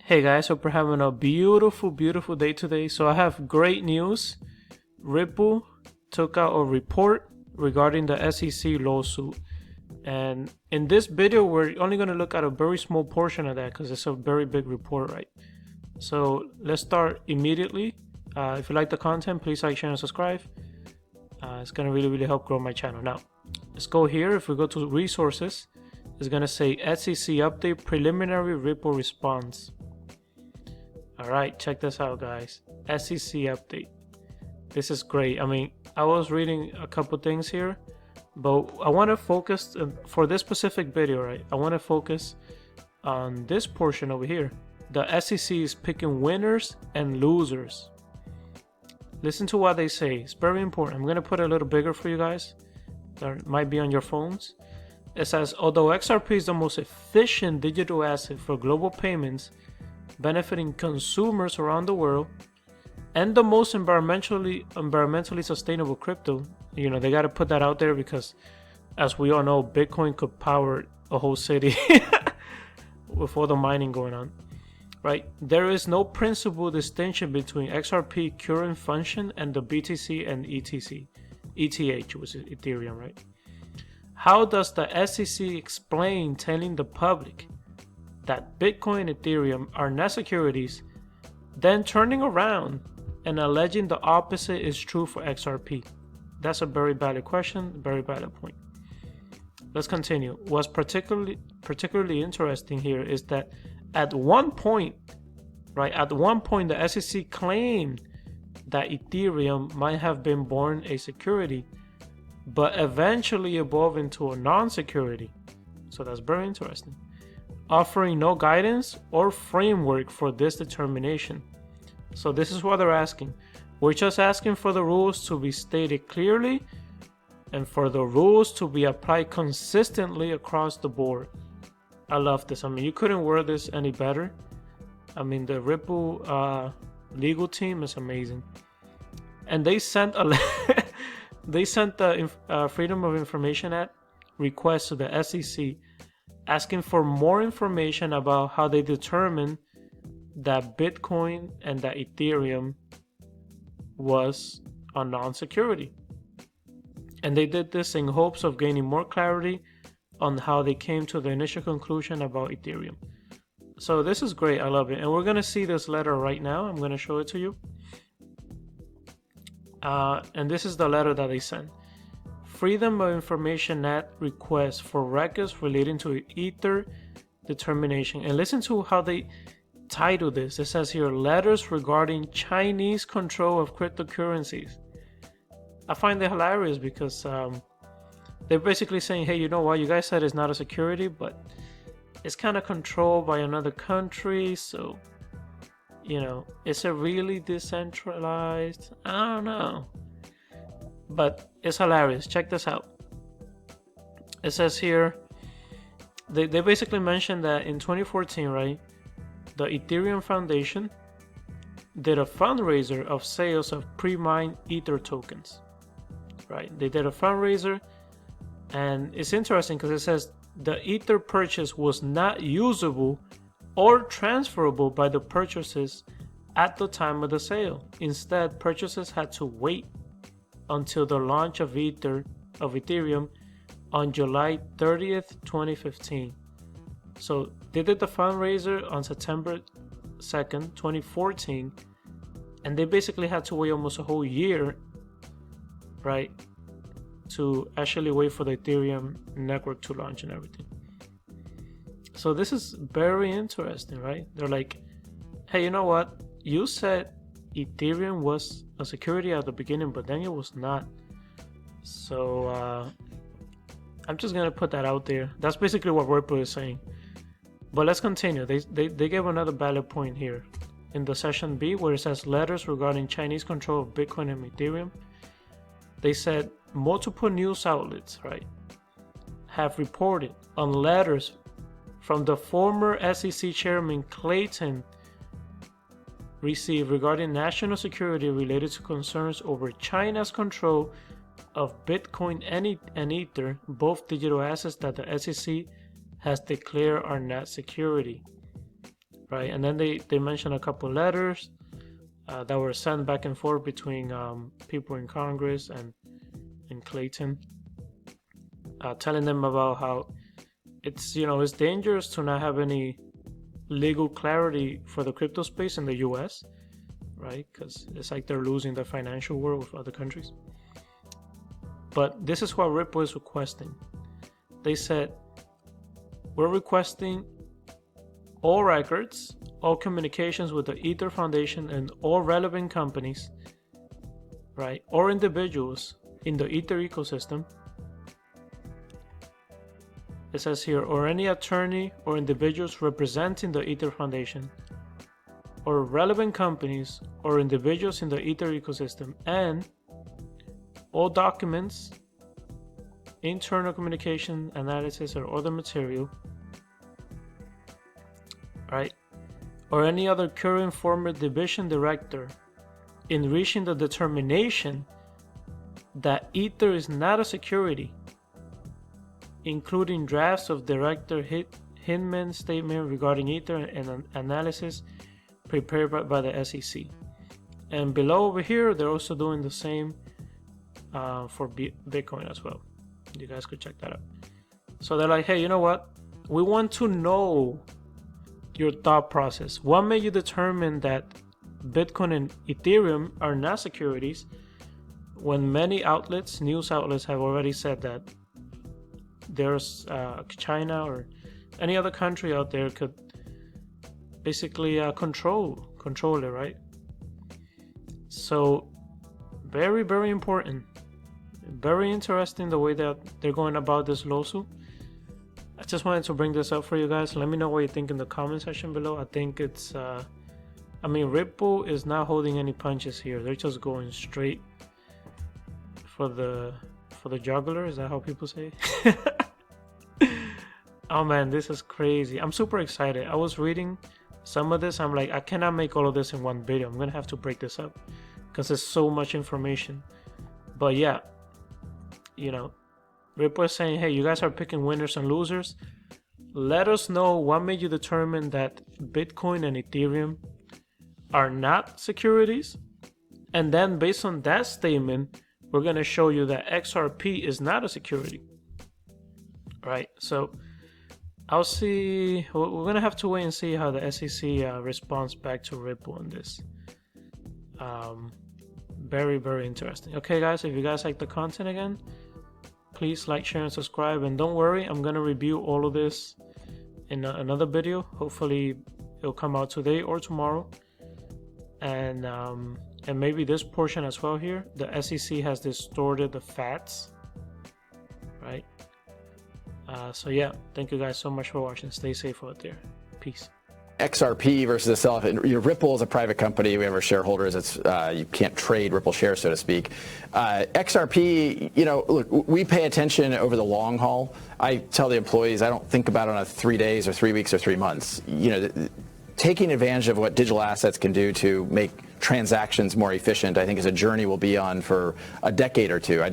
Hey guys, hope you're having a beautiful day today. So I have great news. Ripple took out a report regarding the SEC lawsuit. And in this video, we're only going to look at a very small portion of that because it's a very big report, right? So let's start immediately. If you like the content, please like, share, and subscribe. It's going to really help grow my channel. Now, let's go here. If we go to resources, it's going to say SEC update preliminary Ripple response. All right, check this out, guys. SEC update. This is great. I mean, I was reading a couple things here, but I want to focus for this specific video, right? I want to focus on this portion over here. The SEC is picking winners and losers. Listen to what they say. It's very important. I'm going to put it a little bigger for you guys. That might be on your phones. It says, although XRP is the most efficient digital asset for global payments, benefiting consumers around the world, and the most environmentally sustainable crypto, you know, they got to put that out there because, as we all know, Bitcoin could power a whole city with all the mining going on, right? There is no principal distinction between XRP current function and the BTC and ETH, which is Ethereum, right? How does the SEC explain telling the public that Bitcoin and Ethereum are not securities, then turning around and alleging the opposite is true for XRP? That's a very valid question, very valid point. Let's continue. What's particularly interesting here is that at one point, the SEC claimed that Ethereum might have been born a security, but eventually evolved into a non-security. So that's very interesting, offering no guidance or framework for this determination. So this is what they're asking. We're just asking for the rules to be stated clearly and for the rules to be applied consistently across the board. I love this. I mean, you couldn't word this any better. I mean, the Ripple legal team is amazing. And they sent the Freedom of Information Act request to the SEC asking for more information about how they determined that Bitcoin and that Ethereum was a non-security. And they did this in hopes of gaining more clarity on how they came to the initial conclusion about Ethereum. So this is great. I love it. And we're going to see this letter right now. I'm going to show it to you. And this is the letter that they sent. Freedom of Information Act request for records relating to Ether determination. And listen to how they title this. It says here, letters regarding Chinese control of cryptocurrencies. I find it hilarious because they're basically saying, hey, you know what? You guys said it's not a security, but it's kind of controlled by another country. So, you know, is it really decentralized? I don't know. But it's hilarious. Check this out. It says here, they basically mentioned that in 2014, right, the Ethereum Foundation did a fundraiser of sales of pre-mined Ether tokens, right? They did a fundraiser, and it's interesting because it says the Ether purchase was not usable or transferable by the purchasers at the time of the sale. Instead, purchasers had to wait until the launch of Ethereum on July 30th, 2015. So they did the fundraiser on September 2nd, 2014, and they basically had to wait almost a whole year, right, to actually wait for the Ethereum network to launch and everything. So this is very interesting, right? They're like, hey, you know what? You said Ethereum was a security at the beginning, but then it was not. So I'm just gonna put that out there. That's basically what Ripple is saying. But let's continue. They gave another valid point here in the session B, where it says letters regarding Chinese control of Bitcoin and Ethereum. They said multiple news outlets, right, have reported on letters from the former SEC chairman Clayton received regarding national security related to concerns over China's control of Bitcoin and Ether, both digital assets that the SEC has declared are not security. right? And then they mentioned a couple letters that were sent back and forth between people in Congress and Clayton, telling them about how it's it's dangerous to not have any legal clarity for the crypto space in the US, right? Because it's like they're losing the financial world with other countries. But this is what Ripple is requesting. They said, we're requesting all records, all communications with the Ether Foundation and all relevant companies, right, or individuals in the Ether ecosystem. It says here, or any attorney or individuals representing the Ether Foundation, or relevant companies or individuals in the Ether ecosystem, and all documents, internal communication, analysis, or other material, right, or any other current former division director in reaching the determination that Ether is not a security, including drafts of Director Hinman's statement regarding Ether and an analysis prepared by the SEC. And below over here, they're also doing the same for Bitcoin as well. You guys could check that out. So they're like, hey, you know what? We want to know your thought process. What made you determine that Bitcoin and Ethereum are not securities when many outlets, news outlets, have already said that there's China or any other country out there could basically control it, right? So very, very important, very interesting the way that they're going about this lawsuit. I just wanted to bring this up for you guys. Let me know what you think in the comment section below. I think it's I mean, Ripple is not holding any punches here. They're just going straight for the jugular. Is that how people say? Oh man, this is crazy. I'm super excited. I was reading some of this. I'm like, I cannot make all of this in one video. I'm gonna have to break this up because there's so much information. But yeah, Ripple is saying, hey, you guys are picking winners and losers. Let us know what made you determine that Bitcoin and Ethereum are not securities. And then based on that statement, we're going to show you that XRP is not a security. Right? So I'll see. We're going to have to wait and see how the SEC responds back to Ripple on this. Very, very interesting. Okay, guys, if you guys like the content again, please like, share, and subscribe. And don't worry, I'm going to review all of this in another video. Hopefully it'll come out today or tomorrow. And maybe this portion as well here. The SEC has distorted the facts, right? So yeah, thank you guys so much for watching. Stay safe out there. Peace. XRP versus itself. Ripple is a private company. We have our shareholders. It's you can't trade Ripple shares, so to speak. XRP, look, we pay attention over the long haul. I tell the employees I don't think about it on a 3 days or 3 weeks or 3 months. Taking advantage of what digital assets can do to make transactions more efficient, I think, is a journey we'll be on for a decade or two.